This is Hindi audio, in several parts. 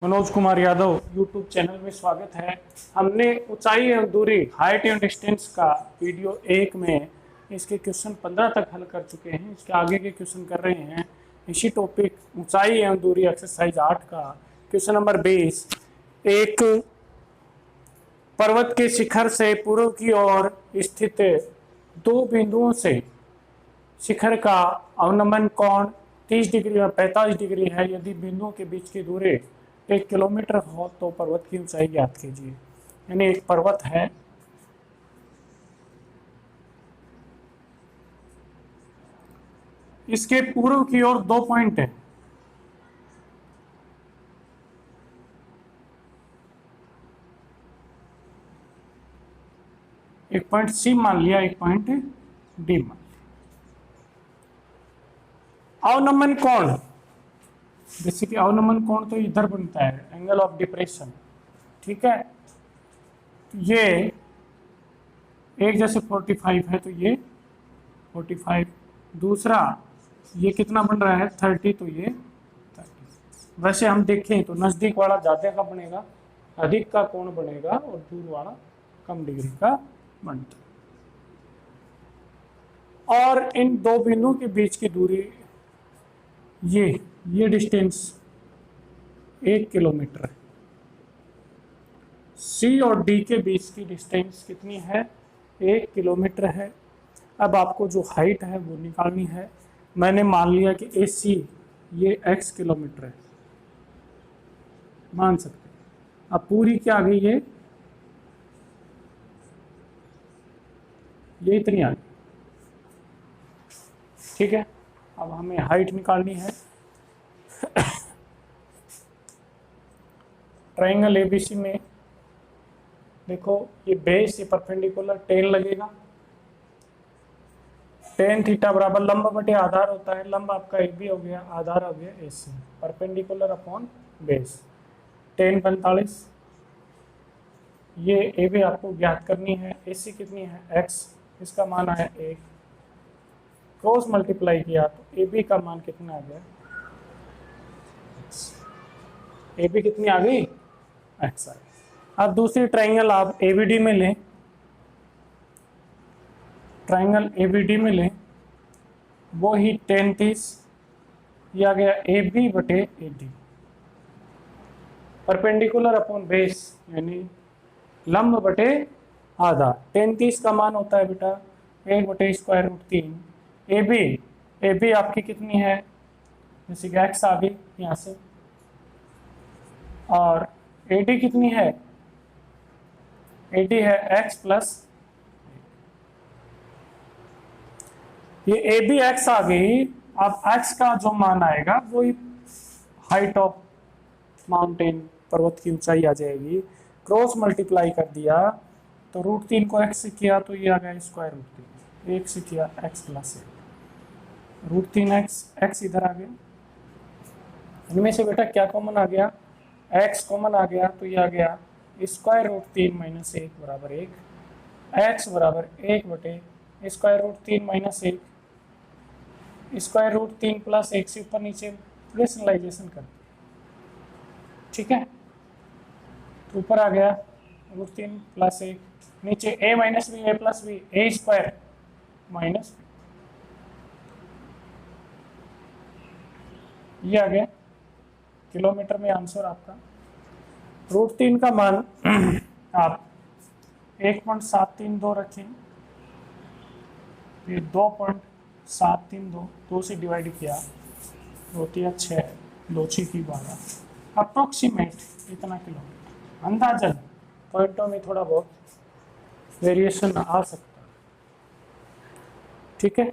मनोज कुमार यादव यूट्यूब चैनल में स्वागत है। हमने ऊंचाई एवं दूरी हाइट एंड डिस्टेंस का वीडियो 1 में इसके क्वेश्चन 15 तक हल कर चुके हैं। इसके आगे के क्वेश्चन कर रहे हैं। इसी टॉपिक ऊंचाई एवं दूरी एक्सरसाइज 8 का क्वेश्चन नंबर 20। एक पर्वत के शिखर से पूर्व की ओर स्थित दो बिंदुओं से शिखर का अवनमन कोण 30 डिग्री और 45 डिग्री है। यदि बिंदुओं के बीच की दूरी 1 किलोमीटर हो तो पर्वत की ऊंचाई ज्ञात कीजिए। यानी एक पर्वत है, इसके पूर्व की ओर 2 पॉइंट है। एक पॉइंट सी मान लिया, एक पॉइंट डी मान लिया। अवनमन कोण, जैसे कि अवनमन कोण तो इधर बनता है, एंगल ऑफ डिप्रेशन। ठीक है, ये एक जैसे 45 है तो ये 45, दूसरा ये कितना बन रहा है 30, तो ये 30। वैसे हम देखें तो नजदीक वाला ज्यादा का बनेगा, अधिक का कोण बनेगा, और दूर वाला कम डिग्री का बनता है। और इन दो बिंदुओं के बीच की दूरी ये डिस्टेंस 1 किलोमीटर है। सी और डी के बीच की डिस्टेंस कितनी है? 1 किलोमीटर है। अब आपको जो हाइट है वो निकालनी है। मैंने मान लिया कि ए सी ये x किलोमीटर है, मान सकते हैं। अब पूरी क्या आ गई, ये इतनी आ गई। ठीक है, अब हमें हाइट निकालनी है। ट्रायंगल एबीसी में देखो, ये बेस, ये परपेंडिकुलर, टेन लगेगा। टेन थीटा बराबर लंब बटे आधार होता है। लंब आपका ए बी हो गया, आधार हो गया ए सी, परपेंडिकुलर अपॉन बेस। टेन 45, ये ए बी आपको ज्ञात करनी है। ए सी कितनी है x, इसका मान आया 1, क्रॉस मल्टीप्लाई किया तो ए बी का मान कितना आ गया, ए बी कितनी आ गई, x आ गई। अब दूसरी ट्रायंगल आप एबीडी में लें, ट्रायंगल एबीडी में लें, वो ही 10 30, ये आ गया ए बी बटे A D, perpendicular upon base यानी लंब बटे आधा। 10 30 का मान होता है बेटा 1 बटे स्क्वायर रूट 3। ए बी आपकी कितनी है, जैसे कि एक्स आ गई यहाँ से, और ए डी कितनी है, ए डी है एक्स प्लस, ये ए बी एक्स आ गई। अब एक्स का जो मान आएगा वही हाइट ऑफ माउंटेन, पर्वत की ऊंचाई आ जाएगी। क्रॉस मल्टीप्लाई कर दिया तो रूट 3 को एक्स से किया तो ये आ गया स्क्वायर रूट 3, 1 से किया एक्स प्लस 1, रूट 3 एक्स इधर आ गया। इनमें से बेटा क्या कॉमन आ गया, एक्स कॉमन आ गया, तो ये आ गया स्क्वायर रूट 3 माइनस 1 बराबर 1। एक्स बराबर 1 बटे स्क्वायर रूट 3 माइनस 1, स्क्वायर रूट 3 प्लस 1 से ऊपर नीचे रेशनलाइजेशन कर। ठीक है, तो ऊपर आ गया रूट 3 प्लस 1, नीचे a minus B, A plus B, A square minus, ये आ गया किलोमीटर में आंसर आपका। रूट 3 का मान आप 1.732 रखें, ये 2.732, 2 से डिवाइड किया, होती है 6, 2 6 की 12, अप्रोक्सीमेट इतना किलोमीटर। अंदाजन पॉइंटों में थोड़ा बहुत वेरिएशन आ सकता है। ठीक है,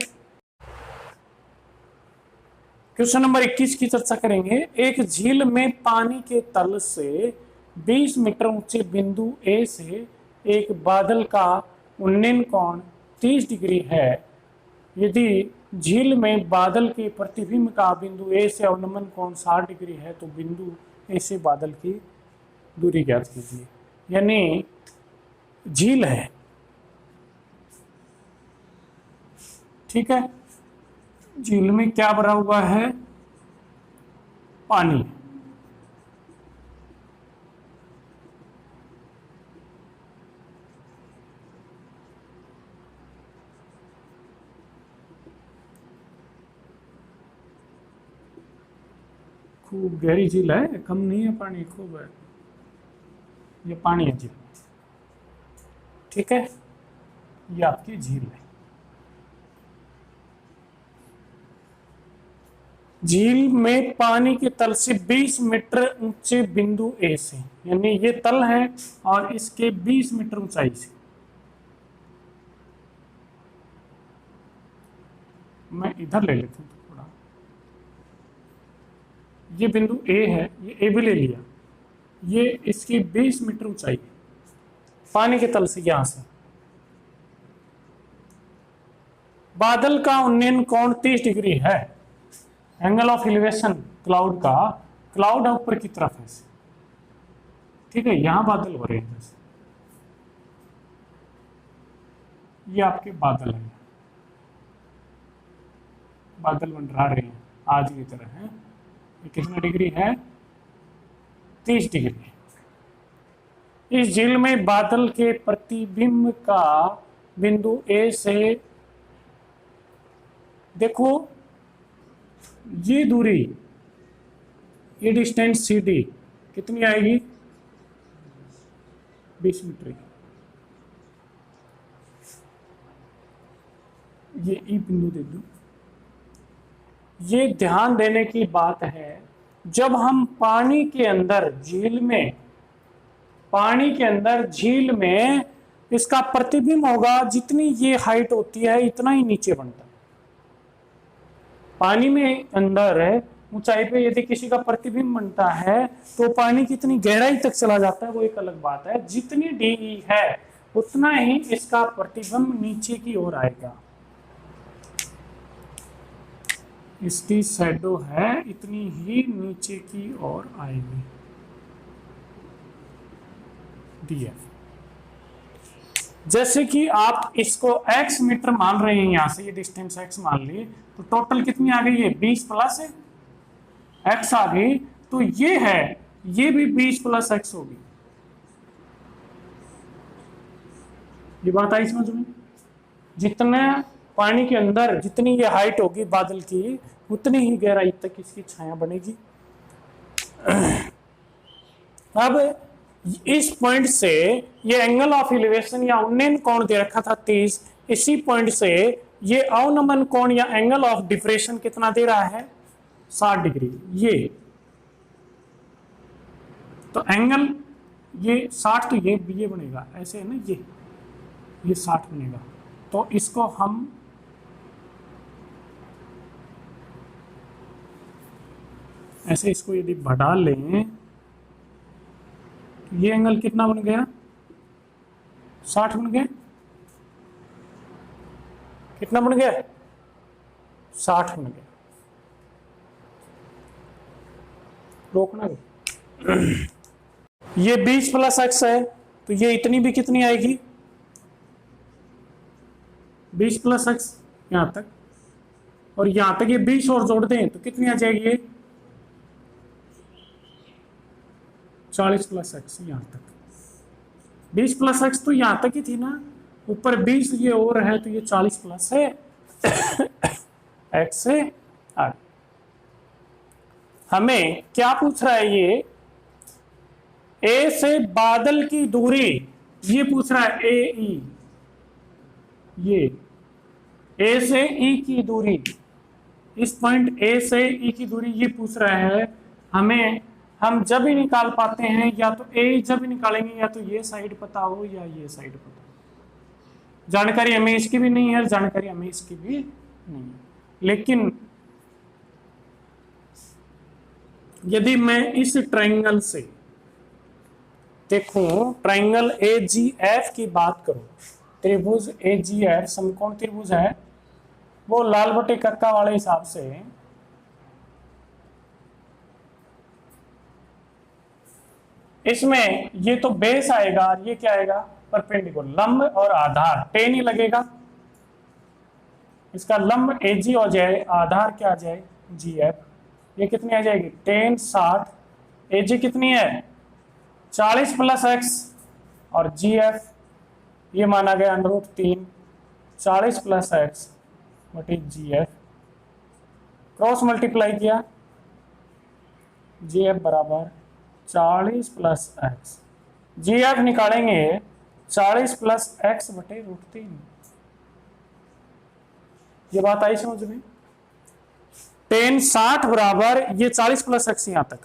क्वेश्चन नंबर 21 की चर्चा करेंगे। एक झील में पानी के तल से 20 मीटर ऊंचे बिंदु ए से एक बादल का उन्नयन कोण 30 डिग्री है। यदि झील में बादल के प्रतिबिंब का बिंदु ए से अवनमन कोण 60 डिग्री है तो बिंदु ए से बादल की दूरी ज्ञात कीजिए। यानी झील है, ठीक है, झील में क्या भरा हुआ है, पानी। खूब गहरी झील है, कम नहीं है पानी, खूब है, ये पानी है झील, ठीक है, ये आपकी झील है। झील में पानी के तल से 20 मीटर ऊंचे बिंदु ए से, यानी ये तल है और इसके 20 मीटर ऊंचाई से, मैं इधर ले लेता हूँ थोड़ा, ये बिंदु ए है, ये ए भी ले लिया, ये इसकी 20 मीटर ऊंचाई है पानी के तल से, यहां से। बादल का उन्नयन कोण 30 डिग्री है, एंगल ऑफ एलिवेशन क्लाउड का, क्लाउड ऊपर की तरफ है, ठीक है, यहां बादल हो रहे हैं जैसे, ये आपके बादल हैं, बादल मंडरा रहे हैं आज की तरह है। ये कितना डिग्री है? 30 डिग्री। इस झील में बादल के प्रतिबिंब का बिंदु ए से, देखो ये दूरी, ये डिस्टेंस सी डी कितनी आएगी? 20 मीटर की। ये ई बिंदु दे दो। ये ध्यान देने की बात है, जब हम पानी के अंदर झील में, पानी के अंदर झील में इसका प्रतिबिंब होगा, जितनी ये हाइट होती है इतना ही नीचे बनता है। पानी में अंदर ऊंचाई पे यदि किसी का प्रतिबिंब बनता है तो पानी कितनी गहराई तक चला जाता है वो एक अलग बात है। जितनी डी है उतना ही इसका प्रतिबिंब नीचे की ओर आएगा। इसकी शैडो है इतनी ही नीचे की ओर आएगी, डीएफ। जैसे कि आप इसको x मीटर मान रहे हैं, यहां से ये डिस्टेंस x मान ली, तो टोटल कितनी आ गई है? 20 प्लस x आ गई, तो ये है, ये भी 20 प्लस x होगी। ये बात आई समझ में? जितने पानी के अंदर जितनी ये हाइट होगी बादल की, उतनी ही गहराई तक इसकी छाया बनेगी। अब इस पॉइंट से ये एंगल ऑफ एलिवेशन या उन्नयन कोण दे रखा था 30, इसी पॉइंट से ये अवनमन कोण या एंगल ऑफ डिप्रेशन कितना दे रहा है? 60 डिग्री। ये तो एंगल ये 60, तो ये बनेगा ऐसे है ना, ये 60 बनेगा। तो इसको हम ऐसे, इसको यदि बढ़ा लें, ये एंगल कितना बन गया? 60 बन गया। कितना बन गया? 60 बन गया। रोकना ये 20 प्लस x है, तो ये इतनी भी कितनी आएगी? 20 प्लस x यहां तक, और यहां तक ये 20 और जोड़ दें तो कितनी आ जाएगी? ये 40 प्लस एक्स यहां तक। 20 प्लस एक्स तो यहां तक ही थी ना, ऊपर 20 ये और है, तो ये 40 प्लस है एक्स से आगे। हमें क्या पूछ रहा है? ये ए से बादल की दूरी, ये पूछ रहा है ए ई, ये ए से ई की दूरी, इस पॉइंट ए से ई की दूरी ये पूछ रहा है हमें। हम जब ही निकाल पाते हैं, या तो ए जब ही निकालेंगे, या तो ये साइड पता हो या ये साइड पता हो। जानकारी हमें इसकी भी नहीं है, जानकारी हमें इसकी भी नहीं है। लेकिन यदि मैं इस ट्रायंगल से देखूं, ट्रायंगल ए जी एफ की बात करूं, त्रिभुज ए जी एफ समकोण त्रिभुज है, वो लाल बटे कक्का वाले हिसाब से इसमें ये तो बेस आएगा और ये क्या आएगा? परपेंडिकुलर, लंब और आधार टेन ही लगेगा। इसका लंब एजी हो जाए, आधार क्या आ जाए? जी एफ। ये कितनी आ जाएगी? टेन 60, एजी कितनी है? 40 प्लस एक्स, और जी एफ ये माना गया √3, 40 प्लस एक्स बटे जी एफ। क्रॉस मल्टीप्लाई किया जी एफ बराबर 40 प्लस एक्स, जी एफ निकालेंगे 40 प्लस एक्स बटे √3। ये बात आई समझ में? टेन 60 बराबर ये 40 प्लस एक्स यहां तक,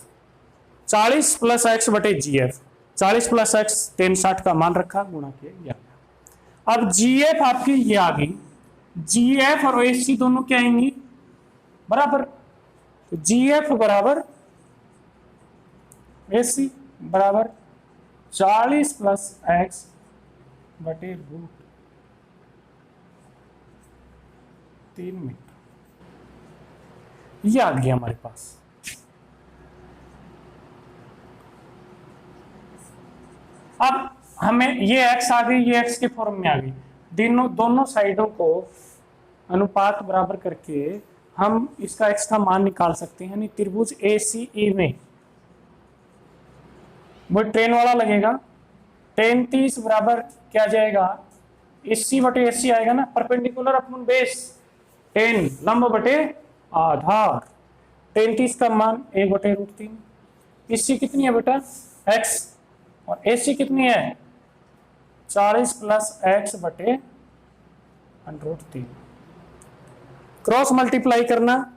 40 प्लस एक्स बटे जी एफ, 40 प्लस एक्स टेन 60 का मान रखा गुणा किया गया। अब जी एफ आपकी ये आ गई, जी एफ और ए सी दोनों क्या आएंगी बराबर, तो जी एफ बराबर ए सी बराबर 40 प्लस एक्स बटे √3 मीटर। ये आ गया हमारे पास। अब हमें ये x आ गई, ये x के फॉर्म में आ गई, दोनों साइडों को अनुपात बराबर करके हम इसका x का मान निकाल सकते हैं। यानी त्रिभुज ACE में वो टेन वाला लगेगा, टेन 30 बराबर क्या जाएगा, AC बटे AC आएगा ना, परपेंडिकुलर अपॉन बेस, टेन लंब बटे आधार, टेन 30 का मान 1 बटे √3। AC कितनी है बेटा x, और AC कितनी है 40 प्लस एक्स बटे √3। क्रॉस मल्टीप्लाई करना,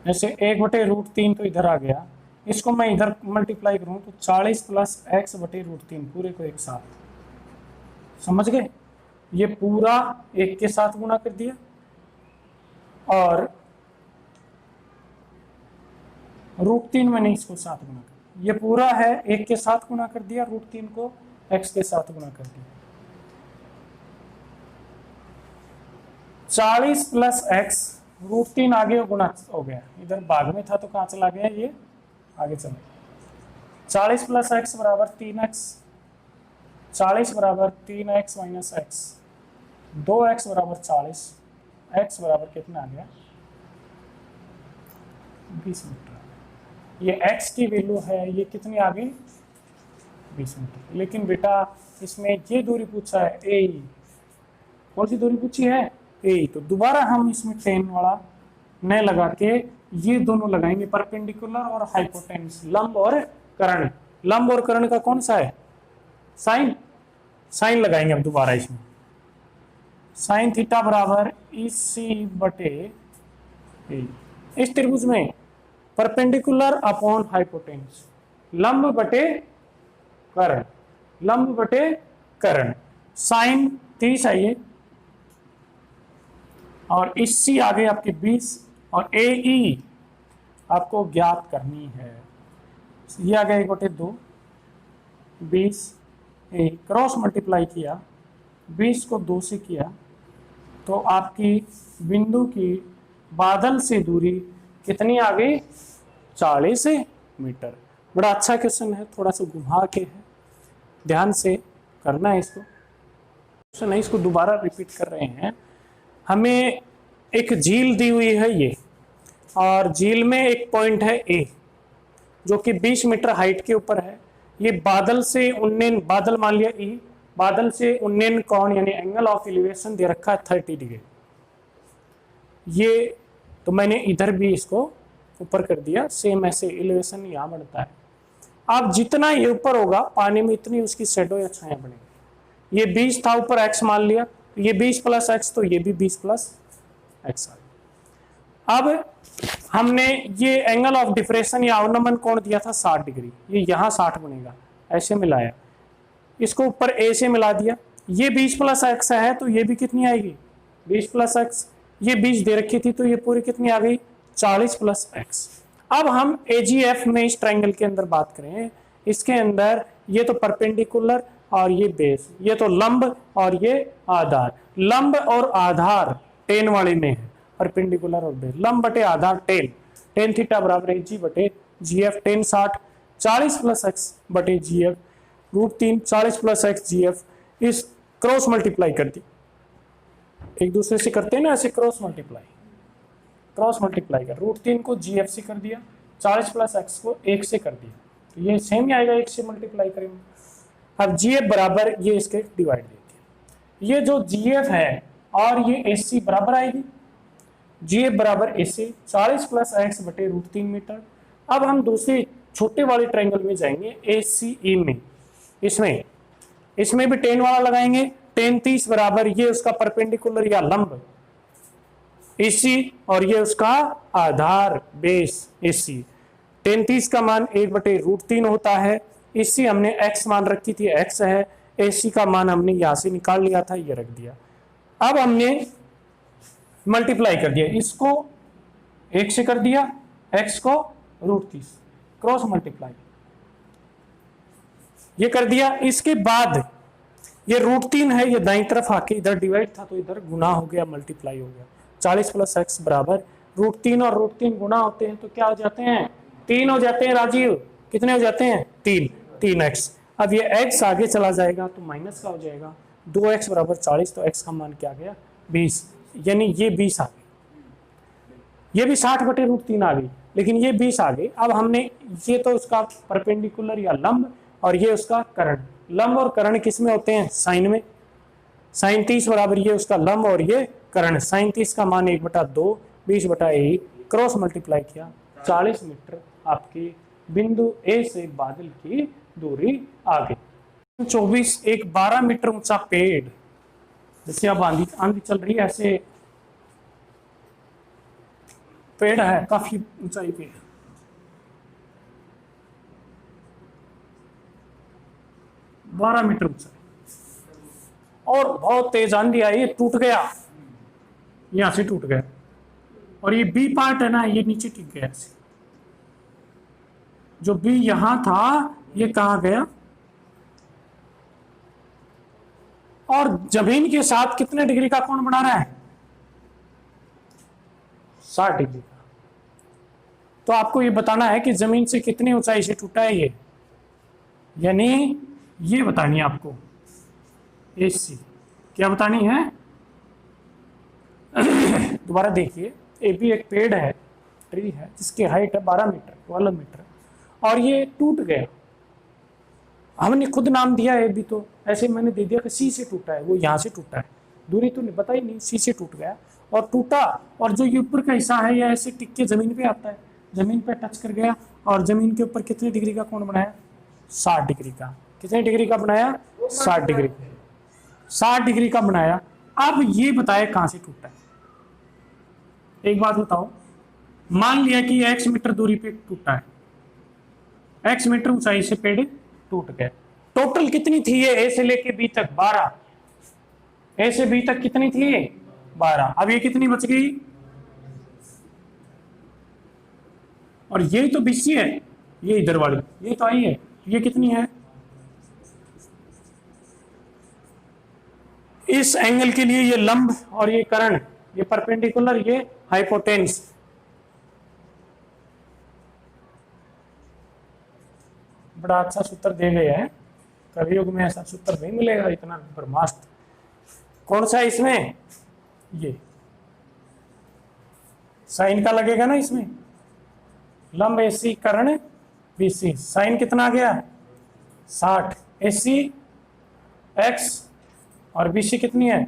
जैसे 1 बटे √3 तो इधर आ गया, इसको मैं इधर मल्टीप्लाई करूं तो 40 प्लस एक्स बटे √3 पूरे को एक साथ, समझ गए? ये पूरा एक के साथ गुणा कर दिया और √3 मैंने इसको साथ गुणा कर, ये पूरा है एक के साथ गुणा कर दिया, √3 को x के साथ गुणा कर दिया। 40 प्लस एक्स, √3 आगे गुणा हो गया, इधर भाग में था तो कहाँ चला गया, ये आगे चला गया। 40 प्लस एक्स बराबर 3x, 40 बराबर 3x माइनस एक्स, 2x बराबर 40, x बराबर कितना आ गया 20 मीटर। ये x की वैल्यू है, ये कितनी आ गई 20 मीटर। लेकिन बेटा इसमें ये दूरी पूछा है ए, कौन सी दूरी पूछी है ए, तो दोबारा हम इसमें टेन वाला न लगा के ये दोनों लगाएंगे, परपेंडिकुलर और हाइपोटेन्यूस, लंब और कर्ण। लंब और कर्ण का कौन सा है साइन, साइन लगाएंगे अब दोबारा इसमें, साइन थीटा बराबर इसी बटे ए। इस त्रिभुज में परपेंडिकुलर अपॉन हाइपोटेन्यूस, लंब बटे कर्ण, लंब बटे कर्ण, साइन 30 है ये, और इससे आगे आपके 20, और AE आपको ज्ञात करनी है। ये आ गया 1/2, 20 ए, क्रॉस मल्टीप्लाई किया, 20 को 2 से किया तो आपकी बिंदु की बादल से दूरी कितनी आ गई 40 मीटर। बड़ा अच्छा क्वेश्चन है, थोड़ा सा घुमा के है, ध्यान से करना है इसको, क्वेश्चन है इसको दोबारा रिपीट कर रहे हैं। हमें एक झील दी हुई है ये, और झील में एक पॉइंट है A जो कि 20 मीटर हाइट के ऊपर है। ये बादल से उन्नयन, बादल मान लिया E, बादल से उन्नयन कोण यानी एंगल ऑफ एलिवेशन दे रखा है 30 डिग्री। ये तो मैंने इधर भी इसको ऊपर कर दिया, सेम ऐसे एलिवेशन यहाँ बढ़ता है। अब जितना ये ऊपर होगा पानी में इतनी उसकी शेडो या छाया बनेगी। ये 20 था ऊपर x मान लिया, ये 20 प्लस x तो ये भी 20 प्लस x आ गया। अब हमने ये एंगल ऑफ डिफ्रेक्शन या अवनमन कोण दिया था 60 डिग्री, ये यहाँ 60 बनेगा, ऐसे मिलाया, इसको ऊपर a से मिला दिया। ये 20 प्लस x है तो ये भी कितनी आएगी 20 प्लस x, ये 20 दे रखी थी तो ये पूरी कितनी आ गई 40 प्लस x। अब हम AGF में इस ट्रायंगल के अंदर बात करें, इसके अंदर ये तो परपेंडिकुलर और ये बेस, ये तो लंब और ये आधार। लंब और आधार टेन वाले में है, परपेंडिकुलर और बेस, लंब बटे आधार टेन, टेन थीटा बराबर है G बटे GF, टेन 60, 40 प्लस x बटे GF, √3 40 प्लस x GF। इस क्रॉस मल्टीप्लाई कर दी, एक दूसरे से करते हैं ना ऐसे क्रॉस मल्टीप्लाई, क्रॉस मल्टीप्लाई कर, √3 को GF से कर दिया, 40 प्लस x को 1 से कर दिया, तो ये सेम ही आएगा, 1 से मल्टीप्लाई करेंगे। अब GF बराबर ये इसके डिवाइड देती है, ये जो GF है और ये AC बराबर आएगी, जी बराबर AC 40 प्लस एक्स बटे √3 मीटर। अब हम दूसरे छोटे वाले ट्रायंगल में जाएंगे ACE में। इसमें भी टेन वाला लगाएंगे। टेन 30 बराबर ये उसका परपेंडिकुलर या लंब AC और ये उसका आधार बेस AC। टेन 30 का मान 1/√3 होता है। AC हमने x मान रखी थी, x है। AC का मान हमने यहां से निकाल लिया था, ये रख दिया। अब हमने मल्टीप्लाई कर दिया, इसको 1 से कर दिया, x को √30, क्रॉस मल्टीप्लाई ये कर दिया। इसके बाद ये √3 है, ये दाईं तरफ आके इधर डिवाइड था तो इधर गुना हो गया, मल्टीप्लाई हो गया। 40 प्लस एक्स बराबर √3 और √3 गुना होते हैं तो क्या हो जाते हैं? 3 हो जाते हैं राजीव। कितने हो जाते हैं? 3x। अब ये x आगे चला जाएगा तो माइनस का हो जाएगा। 2x बराबर 40 तो x का मान क्या गया? 20, यानी ये 20 आ गई। ये भी 60/√3 आ गई, लेकिन ये 20 आ गई। अब हमने ये तो उसका परपेंडिकुलर या लंब और ये उसका कर्ण। लंब और कर्ण किस में होते हैं? साइन में। साइन 30 बराबर ये उसका लंब और ये कर्ण। साइन 30 का मान 1/2, 20/1, क्रॉस मल्टीप्लाई किया, 40 मीटर आपकी बिंदु A से बादल की दूरी आ गई। 24 एक 12 मीटर ऊंचा पेड़, जैसे अब आंधी चल रही है ऐसे पेड़ है, काफी ऊंचाई पे, 12 मीटर ऊंचा और बहुत तेज आंधी आई, ये टूट गया, यहां से टूट गया। और ये बी पार्ट है ना, ये नीचे टिक गया ऐसे। जो बी यहां था ये कहां गया? और जमीन के साथ कितने डिग्री का कोण बना रहा है? 60 डिग्री का। तो आपको ये बताना है कि जमीन से कितनी ऊंचाई से टूटा है ये, यानी ये बतानी है आपको। AC क्या बतानी है? दोबारा देखिए, AB एक पेड़ है, ट्री है, जिसकी हाइट है 12 मीटर, 12 मीटर, और ये टूट गया। हमने खुद नाम दिया AB, तो ऐसे मैंने दे दिया कि C से टूटा है, वो यहाँ से टूटा है, दूरी तो नहीं बताई नहीं, C से टूट गया और टूटा। और जो ये ऊपर का हिस्सा है यह ऐसे टिक के जमीन पे आता है, जमीन पे टच कर गया और जमीन के ऊपर कितने डिग्री का कोण बनाया? 60 डिग्री का। कितने डिग्री का बनाया? 60 डिग्री। 60 डिग्री का बनाया। अब ये बताए कहां से टूटा है। एक बात बताओ, मान लिया कि x मीटर दूरी पे टूटा है, x मीटर ऊंचाई से पेड़ टूट गया। टोटल कितनी थी ये A से लेके B तक? 12। A से B तक कितनी थी? 12। अब ये कितनी बच गई? और ये तो BC है, ये इधर वाली, ये तो आई है, ये कितनी है? इस एंगल के लिए ये लंब और ये कर्ण, ये परपेंडिकुलर, ये हाइपोटेन्स। बड़ा अच्छा सूत्र दे गए हैं, कलयुग में ऐसा सूत्र नहीं मिलेगा इतना ब्रह्मास्त्र। कौन सा इसमें? ये साइन का लगेगा ना इसमें, लंब AC कर्ण BC। साइन कितना आ गया? 60। AC x और BC कितनी है?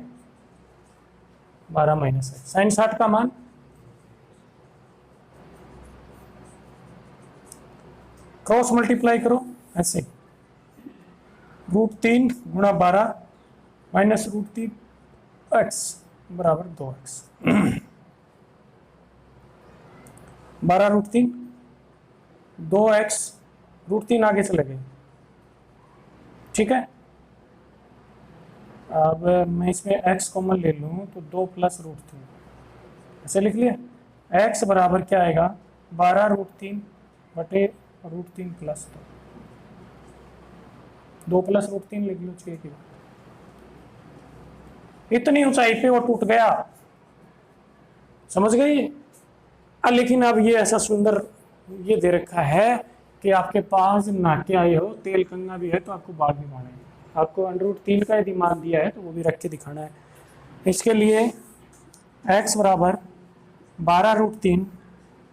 12 माइनस है। साइन 60 का मान क्रॉस मल्टीप्लाई करो ऐसे, √3 गुणा 12 माइनस √3 x बराबर 2x। 12 √3 2x, √3 आगे चले गए, ठीक है। अब मैं इसमें x कॉमन ले लूँ तो 2 प्लस √3 ऐसे लिख लिया। x बराबर क्या आएगा? 12 √3 बटे √3 प्लस 2 प्लस √3 लिख लो, 6 की। इतनी ऊंचाई पे वो टूट गया, समझ गई? लेकिन अब ये ऐसा सुंदर ये दे रखा है कि आपके पास नाके आए हो, तेल कंगा भी है तो आपको बाग भी मारेंगे। आपको √3 का यदि मान दिया है तो वो भी रख के दिखाना है। इसके लिए x बराबर 12 √3,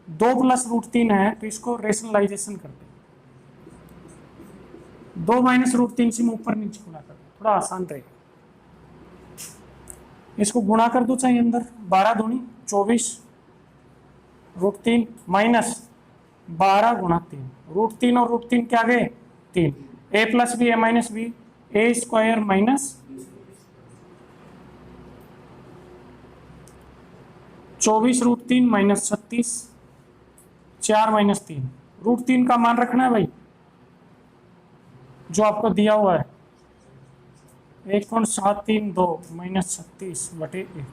2 प्लस √3 है तो इसको रेशनलाइजेशन करते हैं, 2 माइनस √3 से मैं ऊपर नीचे गुणा कर दूं, थोड़ा आसान रहेगा। इसको गुणा कर दो चाहे अंदर, 12 दूनी 24 √3 माइनस 12 गुणा 3, √3 और √3 क्या गए 3, a plus B A minus B, A square minus 24√3 minus 36, 4 minus 3, √3 का मान रखना है भाई जो आपको दिया हुआ है 1.732 माइनस 36/1,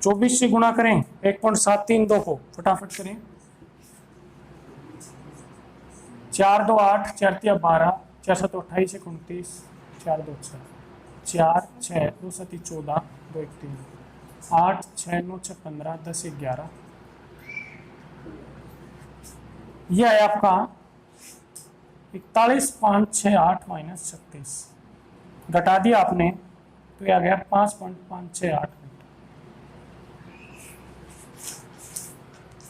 24 से गुणा करें 1.732 को, फटाफट करें, 4 2 8, 4 3 12, 4 7 28 29, 4 2 6, 4 6 2 7 14, 2 1 3, 8 6 9 6 15, 10 11, यह है आपका 41.568 माइनस 36, घटा दिया आपने तो यह आ गया 5.568 मीटर।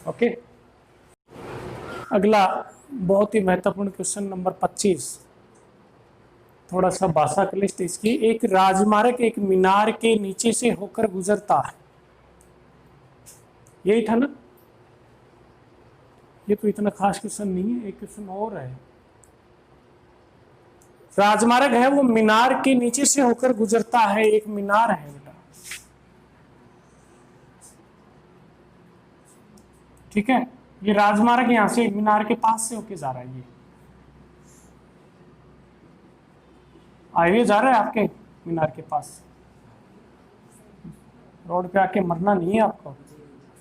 ओके, अगला बहुत ही महत्वपूर्ण क्वेश्चन नंबर 25, थोड़ा सा भाषा क्लिष्ट इसकी। एक राजमार्ग एक मीनार के नीचे से होकर गुजरता है, यही था ना, ये तो इतना खास क्वेश्चन नहीं है, एक क्वेश्चन और है। राजमार्ग है वो मीनार के नीचे से होकर गुजरता है, एक मीनार है बेटा, ठीक है, ये राजमार्ग यहां से मीनार के पास से होके जा रहा है, ये हाईवे जा रहा है आपके मीनार के पास, रोड पे आके मरना नहीं है आपको,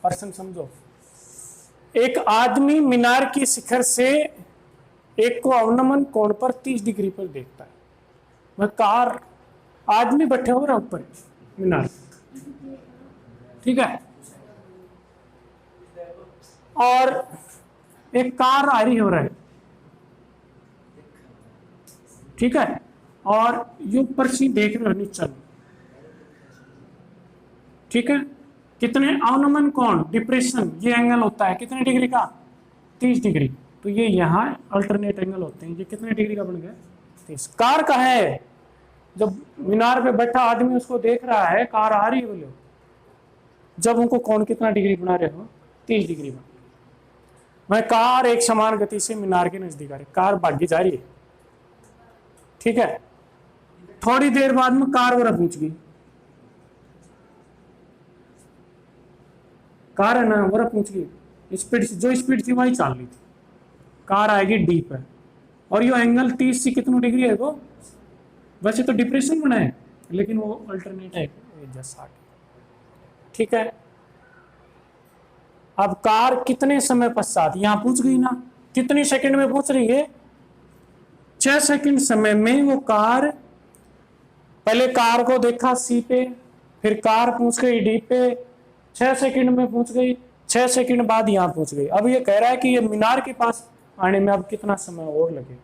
पर्सन समझो। एक आदमी मीनार की शिखर से एक को अवनमन कोण पर 30 डिग्री पर देखता है, वह कार, आदमी बैठे हो रहा ऊपर मीनार, ठीक है, और एक कार आ रही हो रहा है, ठीक है, और ये ऊपर से देख रहे हो नीचे, ठीक है, कितने अवनमन कोण डिप्रेशन, ये एंगल होता है कितने डिग्री का 30 डिग्री, तो ये यहाँ अल्टरनेट एंगल होते हैं, ये कितने डिग्री का बन गया 30। कार का है, जब मीनार पे बैठा आदमी उसको देख रहा है, कार आ रही है बोलो, जब उनको कोण कितना डिग्री बना रहे हो 30 डिग्री बना, मैं कार एक समान गति से मीनार के नजदीक आ रही, कार भागी जा रही है, ठीक है, थोड़ी देर बाद में कार वहां पहुंच गई, कार है ना वहां पहुंच गई, स्पीड से जो स्पीड थी वही चल रही थी, कार आएगी डी पर, और ये एंगल 30 से कितना डिग्री है वो, वैसे तो डिप्रेशन बना है लेकिन वो अल्टरनेट है जैसा, ठीक है। अब कार कितने समय पश्चात यहां पहुंच गई ना, कितने सेकंड में पहुंच रही है 6 सेकंड समय में वो कार, पहले कार को देखा सी पे, फिर कार पहुंच गई डी पे, 6 सेकंड में पहुंच गई, 6 सेकंड बाद यहां पहुंच गई। अब ये कह रहा है कि ये मीनार के पास आने में अब कितना समय और लगेगा,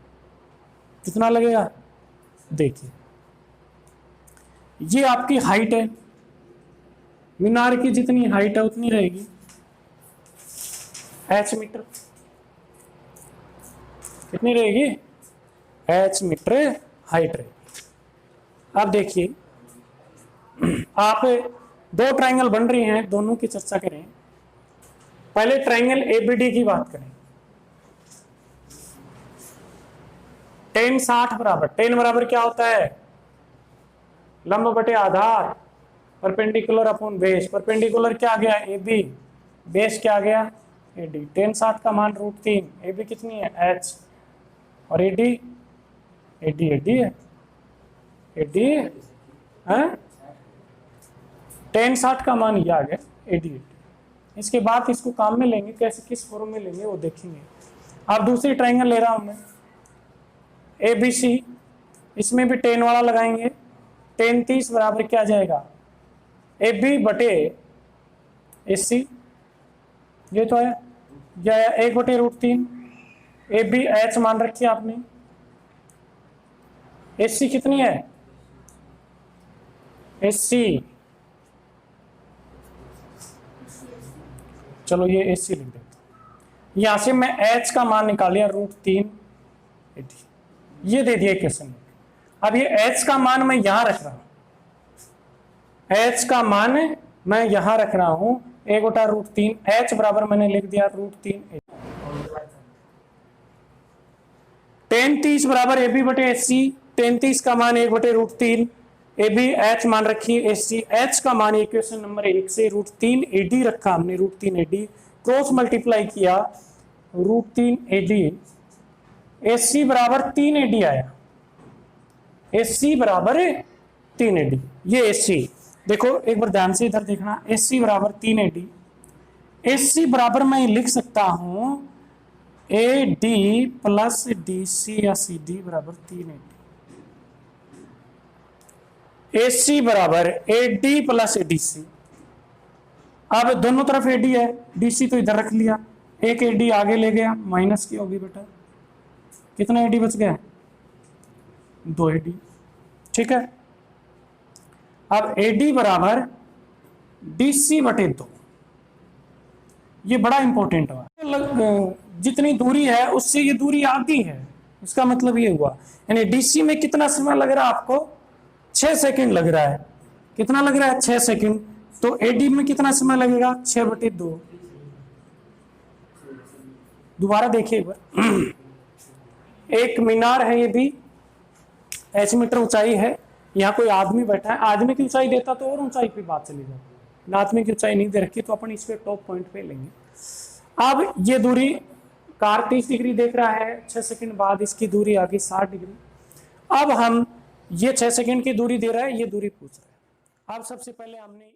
कितना लगेगा, देखिए ये आपकी हाइट है, मीनार की जितनी हाइट है उतनी रहेगी h मीटर, कितनी रहेगी h मीटर हाइट रहेगी। अब देखिए आप दो ट्रायंगल बन रही हैं, दोनों की चर्चा करें, पहले ट्रायंगल एबीडी की बात करें, tan 60 बराबर, tan बराबर क्या होता है लंब बटे आधार, परपेंडिकुलर अपॉन बेस, परपेंडिकुलर क्या आ गया ए बी, बेस क्या आ गया ए डी, tan 60 का मान √3, ए बी कितनी है h, और ए डी है, ए डी है, tan 60 का मान ये आ गया ए डी। इसके बाद इसको काम में लेंगे, कैसे किस फॉर्म में लेंगे वो देखेंगे। अब दूसरी ट्रायंगल ले रहा हूं मैं ए बी सी, इसमें भी tan वाला लगाएंगे, tan 30 बराबर क्या आ जाएगा ए बी बटे ए सी, ये तो है, या 1/√3, ए बी एच मान रखी है आपने, ए सी कितनी है ए सी, चलो ये ए सी लिख देते, यहां से मैं एच का मान निकाल लिया √3, ये दे दिया क्वेश्चन। अब ये h का मान मैं यहां रख रहा हूं, h का मान मैं यहां रख रहा हूं, 1/√3 h बराबर मैंने लिख दिया √3 tan 30 बराबर AB बटे AC। tan 30 का मान 1/√3, AB h मान रखी AC, h का मान इक्वेशन नंबर 1 से √3 AD रखा हमने, √3 AD क्रॉस मल्टीप्लाई किया √3 AD, AC बराबर 3 AD आया, AC बराबर 3 AD। ये AC देखो एक बार ध्यान से इधर देखना, AC बराबर 3 AD, AC बराबर मैं लिख सकता हूं AD प्लस DC या CD बराबर 3 AD। AC बराबर AD प्लस DC। अब दोनों तरफ AD है, DC तो इधर रख लिया, एक AD आगे ले गया, माइनस की होगी बेटा, कितना AD बच गया? 2 AD। ठीक है, अब AD बराबर DC बटे 2। ये बड़ा इंपॉर्टेंट हुआ, जितनी दूरी है उससे ये दूरी आधी है, इसका मतलब ये हुआ, यानी DC में कितना समय लग रहा है आपको? 6 सेकंड लग रहा है। कितना लग रहा है? 6 सेकंड। तो AD में कितना समय लगेगा? 6/2। दोबारा देखिए एक बार, एक मीनार है, ये भी h मीटर ऊंचाई है, यहाँ कोई आदमी बैठा है, आदमी की ऊंचाई देता तो और ऊंचाई पे बात चली जाती, आदमी की ऊंचाई नहीं दे रखी तो अपन इस पे टॉप पॉइंट पे लेंगे। अब ये दूरी, कार 30 डिग्री देख रहा है, 6 सेकंड बाद इसकी दूरी आ गई 60 डिग्री। अब हम ये 6 सेकंड की दूरी दे रहा है, ये दूरी पूछ रहा है। अब सबसे पहले हमने